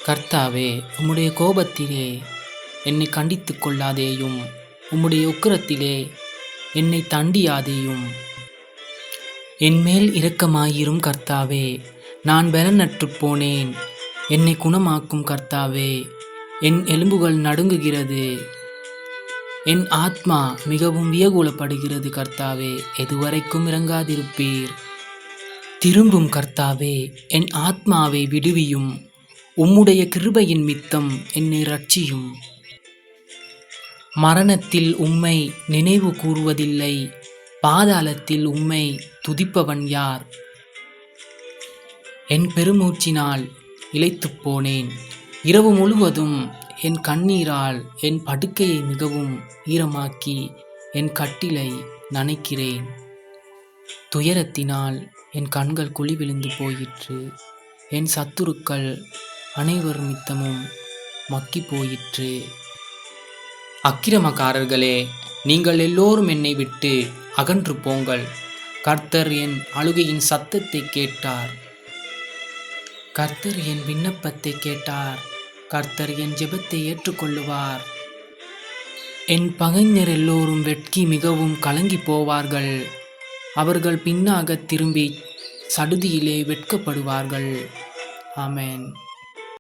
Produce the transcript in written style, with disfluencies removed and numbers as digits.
கர்த்தாவே, உம்முடைய கோபத்திலே என்னை கண்டித்துக் கொள்ளாதேயும், உம்முடைய உக்கிரத்திலே என்னை தண்டியாதேயும். என்மேல் இரக்கமாயிரும் கர்த்தாவே. நான் பெலனற்றுப் போனேன், என்னை குணமாக்கும் கர்த்தாவே. என் எலும்புகள் நடுங்குகிறது, என் ஆத்மா மிகவும் வியகூலப்படுகிறது கர்த்தாவே. எதுவரைக்கும் இறங்காதிருப்பீர்? திரும்பும் கர்த்தாவே, என் ஆத்மாவை விடுவியும். உம்முடைய கிருபையின் மித்தம் என்னை இரட்சியும். மரணத்தில் உம்மை நினைவு கூறுவதில்லை, பாதாளத்தில் உம்மை துதிப்பவன் யார்? என் பெருமூச்சினால் இளைத்துப் போனேன், இரவு முழுவதும் என் கண்ணீரால் என் படுக்கையை மிகவும் ஈரமாக்கி என் கட்டிலை நனைக்கிறேன். துயரத்தினால் என் கண்கள் குழி விழுந்து போயிற்று, என் சத்துருக்கள் அனைவர் மித்தமும் மக்கி போயிற்று. அக்கிரமக்காரர்களே, நீங்கள் எல்லோரும் என்னை விட்டு அகன்று போங்கள். கர்த்தர் என் அழுகையின் சத்தத்தை கேட்டார். கர்த்தர் என் விண்ணப்பத்தை கேட்டார். கர்த்தர் என் ஜெபத்தை ஏற்றுக்கொள்ளுவார். என் பகைஞர் எல்லோரும் வெட்கி மிகவும் கலங்கி போவார்கள். அவர்கள் பின்னாக திரும்பி சடுதியிலே வெட்கப்படுவார்கள். ஆமென்.